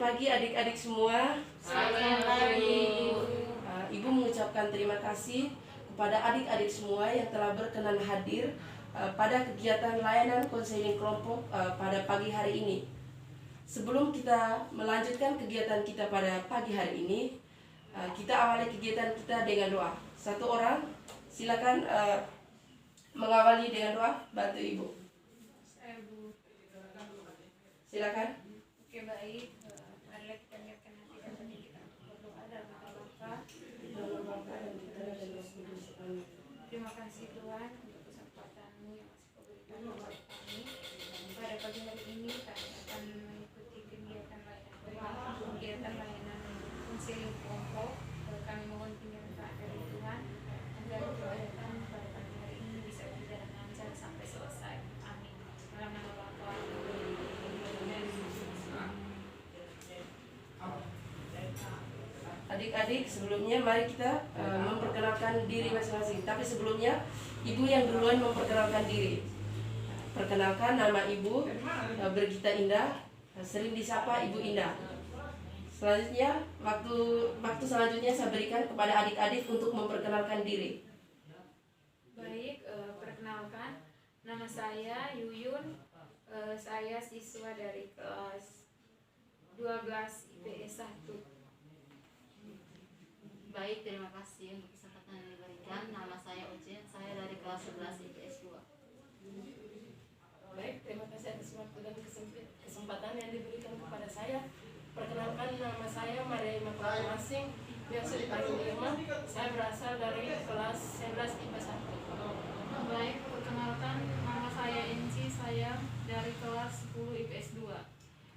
pagi adik-adik semua. Selamat pagi. Ibu mengucapkan terima kasih kepada adik-adik semua yang telah berkenan hadir pada kegiatan layanan konseling kelompok pada pagi hari ini. Sebelum kita melanjutkan kegiatan kita pada pagi hari ini, kita awali kegiatan kita dengan doa. Satu orang, silakan mengawali dengan doa. Bantu ibu. Saya Bu. Silakan. Oke, baik. Marilah kita niatkan hati dan hati kita berdoa dalam nama Bapa. Terima kasih Tuhan untuk kesempatan-Mu yang masih Kau berikan kepada kami. Pada pagi hari ini kami akan mengikuti kegiatan layanan konseling kelompok. Kami mohon penyertaan dari Tuhan agar kegiatan pada pagi hari ini bisa berjalan lancar sampai selesai. Amin. Dalam nama Bapa. Adik-adik, sebelumnya mari kita memperkenalkan diri masing-masing. Tapi sebelumnya, ibu yang duluan memperkenalkan diri. Perkenalkan, nama ibu Bergita Indah, sering disapa Ibu Indah. Selanjutnya, waktu selanjutnya saya berikan kepada adik-adik untuk memperkenalkan diri. Baik, perkenalkan, nama saya Yuyun. Saya siswa dari kelas 12 IPS 1. Baik, terima kasih untuk kesempatan yang diberikan. Nama saya Ucin, saya dari kelas 11 IPS 2. Baik, terima kasih atas waktu dan kesempatan yang diberikan kepada saya. Perkenalkan, nama saya Maria Immaculata Masing, biasa dipanggil Irma. Saya berasal dari kelas 11 IPS 1. Baik, perkenalkan, nama saya Enci, saya dari kelas 10 IPS 2.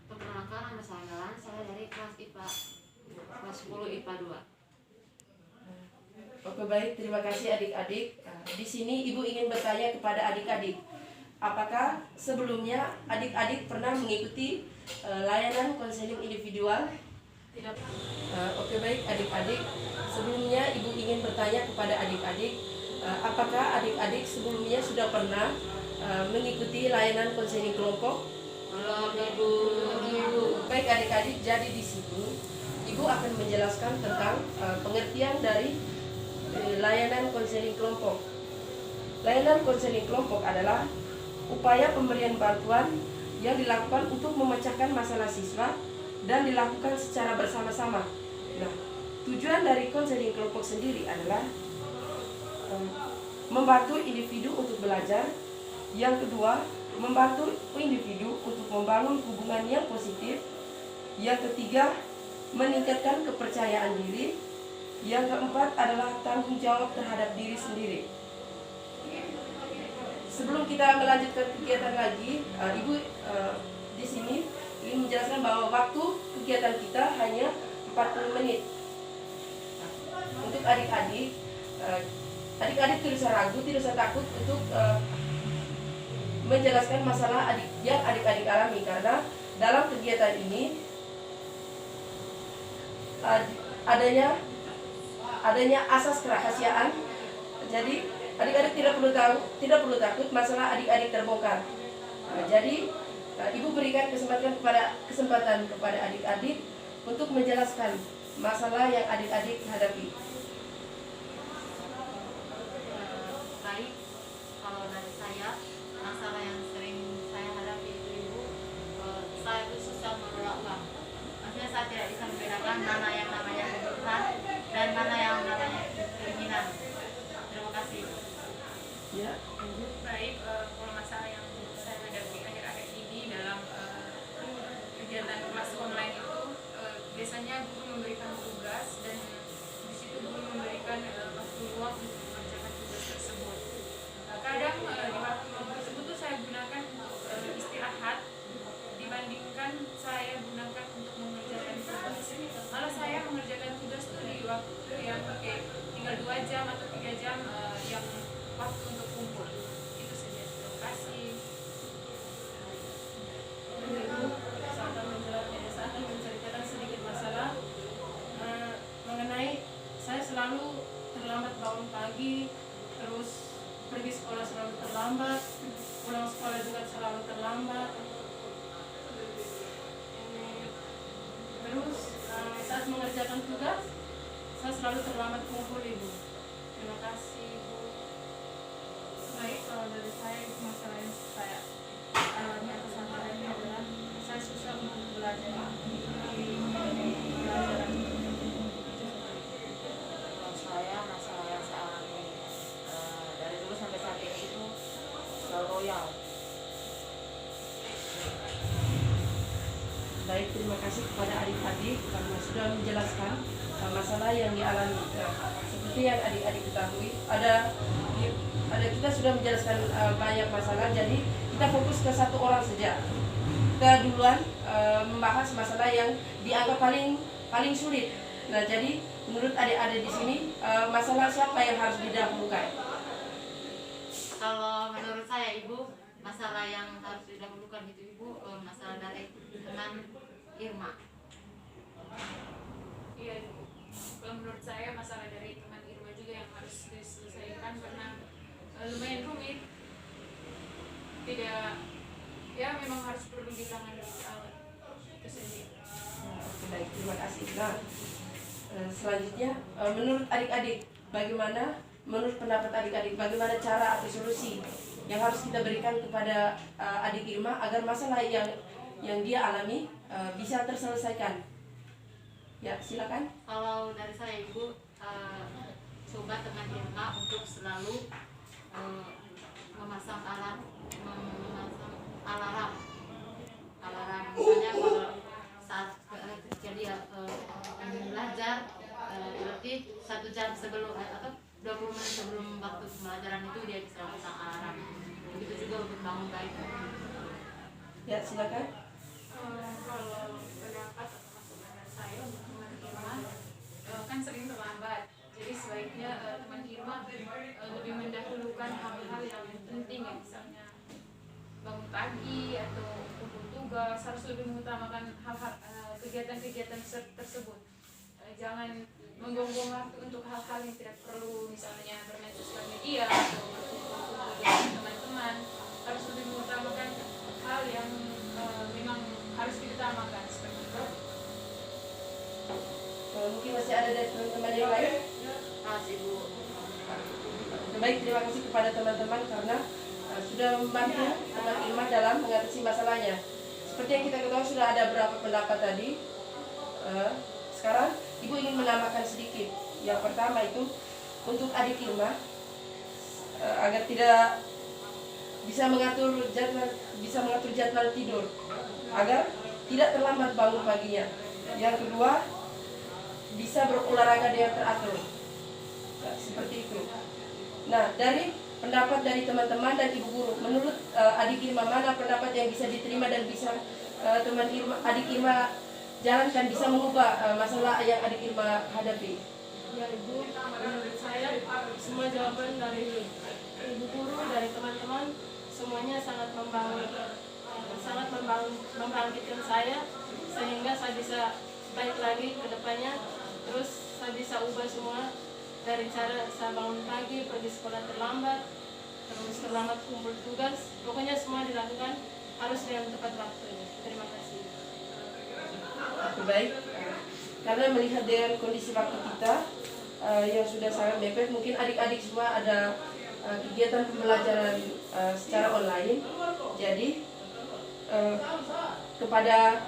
Perkenalkan, nama saya Melan, saya dari kelas 10 IPA 2. Oke, baik, terima kasih adik-adik. Di sini ibu ingin bertanya kepada adik-adik, apakah sebelumnya adik-adik pernah mengikuti layanan konseling individual? Tidak. Oke, baik adik-adik. Sebelumnya ibu ingin bertanya kepada adik-adik, apakah adik-adik sebelumnya sudah pernah mengikuti layanan konseling kelompok? Belum, Ibu. Baik adik-adik, jadi di sini ibu akan menjelaskan tentang pengertian dari layanan konseling kelompok. Layanan konseling kelompok adalah upaya pemberian bantuan yang dilakukan untuk memecahkan masalah siswa dan dilakukan secara bersama-sama. Nah, tujuan dari konseling kelompok sendiri adalah membantu individu untuk belajar. Yang kedua, membantu individu untuk membangun hubungan yang positif. Yang ketiga, meningkatkan kepercayaan diri. Yang keempat adalah tanggung jawab terhadap diri sendiri. Sebelum kita melanjutkan kegiatan lagi, ibu di sini ingin menjelaskan bahwa waktu kegiatan kita hanya 40 menit. Untuk adik-adik, adik-adik tidak usah ragu, tidak usah takut untuk menjelaskan masalah yang adik-adik alami, karena dalam kegiatan ini adanya asas kerahasiaan. Jadi adik-adik tidak perlu takut masalah adik-adik terbongkar. Jadi ibu berikan kesempatan kepada adik-adik untuk menjelaskan masalah yang adik-adik hadapi. Baik, kalau dari saya, masalah yang sering saya hadapi itu Ibu, saya itu susah mengelola uang. Maksudnya saya tidak bisa membedakan mana yang namanya kebutuhan dan mana yang namanya keinginan. Terima kasih. Ya. Baik, kalau masalah yang saya hadapi akhir-akhir ini dalam kegiatan kelas online itu, biasanya guru memberikan tugas dan di situ guru memberikan waktu luang untuk mengerjakan tugas tersebut. Kadang di waktu tersebut tuh saya gunakan untuk istirahat dibandingkan saya gunakan untuk mengerjakan tugas. Malah saya mengerjakan tugas tuh di waktu yang tinggal 2 jam atau 3 jam yang waktu untuk kumpul. Itu saja. Terima kasih. Saya akan menceritakan sedikit masalah mengenai saya selalu terlambat bangun pagi, terus pergi sekolah selalu terlambat, pulang sekolah juga selalu terlambat. mengerjakan tugas, saya selalu terlambat kumpul Ibu. Terima kasih Ibu. Baik, kalau dari saya itu masalah yang saya alami atau sampaikan adalah saya susah untuk belajar di pelajaran. Kalau saya masalah yang saya alami dari dulu sampai saat ini itu selalu loyal. Baik, terima kasih kepada adik-adik karena sudah menjelaskan masalah yang dialami. Nah, seperti yang adik-adik ketahui, ada kita sudah menjelaskan banyak masalah, jadi kita fokus ke satu orang saja. Kita duluan membahas masalah yang dianggap paling sulit. Nah, jadi menurut adik-adik di sini masalah siapa yang harus didahulukan? Kalau menurut saya Ibu, masalah yang harus didahulukan itu Ibu masalah dari teman Irma. Iya, kalau menurut saya masalah dari teman Irma juga yang harus diselesaikan karena lumayan rumit. Tidak, ya memang harus perlu ditangani dari awal. Itu sendiri. Oke, baik, terima kasih. Nah, selanjutnya menurut adik-adik menurut pendapat adik-adik bagaimana cara atau solusi yang harus kita berikan kepada adik Irma agar masalah yang dia alami bisa terselesaikan? Ya, silakan. Kalau dari saya Ibu, coba teman Irma untuk selalu memasang alarm misalnya kalau saat terjadi belajar berarti 1 jam sebelum atau 20 menit sebelum waktu pembelajaran itu dia bisa memasang alarm. Begitu juga untuk bangun pagi. Ya, silakan. Kalau pendapat atau masukan dari saya untuk teman Irma kan sering terlambat, jadi sebaiknya teman Irma lebih mendahulukan hal-hal yang penting ya, misalnya bangun pagi atau kumpul tugas, harus lebih mengutamakan hal-hal kegiatan-kegiatan tersebut. Jangan menggonggong waktu untuk hal-hal yang tidak perlu, misalnya bermain sosial media atau kumpul dengan teman-teman. Harus lebih mengutamakan hal yang memang harus diutamakan seperti itu. Mungkin masih ada dari teman-teman yang lain. Makasih Bu. Baik, terima kasih kepada teman-teman karena sudah membantu teman Irma dalam mengatasi masalahnya. Seperti yang kita ketahui sudah ada beberapa pendapat tadi. Sekarang Ibu ingin menambahkan sedikit. Yang pertama itu untuk adik Irma agar tidak bisa mengatur jadwal tidur, agar tidak terlambat bangun paginya. Yang kedua, bisa berolahraga dengan teratur. Nah, seperti itu. Nah, dari pendapat dari teman-teman dan ibu guru, menurut adik Irma mana pendapat yang bisa diterima dan bisa adik Irma jalankan, bisa mengubah masalah yang adik Irma hadapi? Ya Ibu, menurut saya semua jawaban dari ibu guru, dari teman-teman, semuanya sangat membangkitkan saya sehingga saya bisa baik lagi ke depannya. Terus saya bisa ubah semua dari cara saya bangun pagi, pergi sekolah terlambat, terus terlambat kumpul tugas. Pokoknya semua dilakukan harus dengan tepat waktunya. Terima kasih. Oke, baik. Karena melihat dengan kondisi waktu kita yang sudah sangat mepet, mungkin adik-adik semua ada kegiatan pembelajaran secara online. Jadi kepada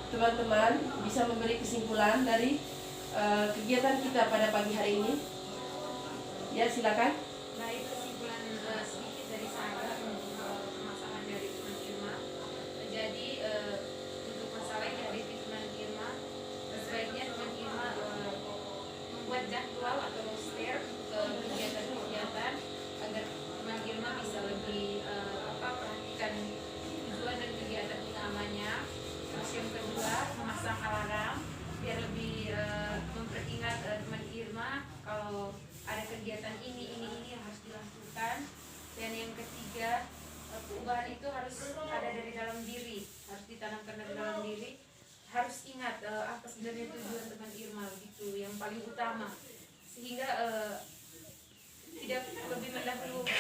teman-teman bisa memberi kesimpulan dari kegiatan kita pada pagi hari ini. Ya, silakan. Baik, kesimpulan sedikit dari saya untuk permasalahan dari teman Irma. Jadi untuk masalah yang dihadapi teman Irma, sebaiknya teman Irma membuat jadwal atau roster kegiatan-kegiatan agar teman Irma bisa lebih perhatikan tujuan dan kegiatan utamanya. Terus yang kedua, memasang alarm biar lebih memperingat teman Irma kalau ada kegiatan ini yang harus dilakukan. Dan yang ketiga, perubahan itu harus ada dari dalam diri, harus ditanamkan dari dalam diri. Harus ingat apa sebenarnya tujuan teman Irma, gitu yang paling utama, sehingga tidak lebih mendahulukan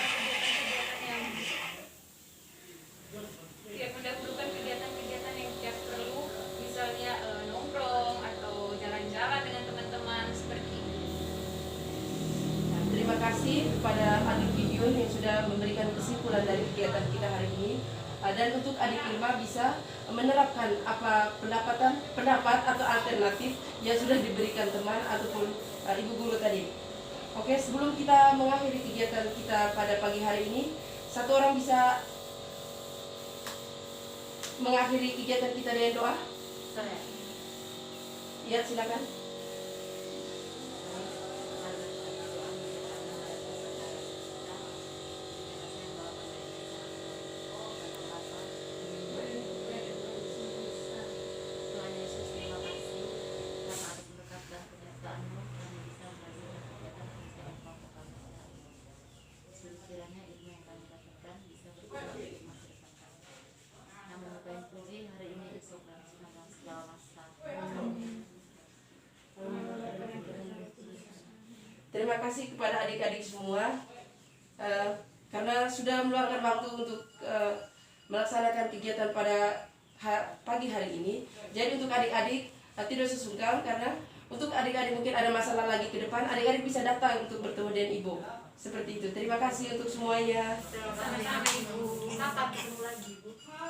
kegiatan yang tidak perlu, misalnya nongkrong kesimpulan dari kegiatan kita hari ini, dan untuk adik Irma bisa menerapkan apa pendapat atau alternatif yang sudah diberikan teman ataupun ibu guru tadi. Oke, sebelum kita mengakhiri kegiatan kita pada pagi hari ini, satu orang bisa mengakhiri kegiatan kita dengan doa. Saya. Ya, silakan. Tuhan Yesus, terima kasih karena ada berkat dan penyertaan-Mu kami bisa belajar dan kegiatan penyelesaian kelompok kami secara ini. Sekiranya ilmu yang kami dapatkan bisa berguna untuk masa depan kami. Namun Tuhan puji hari ini, esok dan sekarang segala masa. Terima kasih kepada adik-adik semua karena sudah meluangkan waktu untuk melaksanakan kegiatan pada pagi hari ini. Jadi untuk adik-adik tidak sesungkan, karena untuk adik-adik mungkin ada masalah lagi ke depan, adik-adik bisa datang untuk bertemu dengan ibu. Seperti itu. Terima kasih untuk semuanya. Terima kasih Ibu. Sampai ketemu lagi Ibu.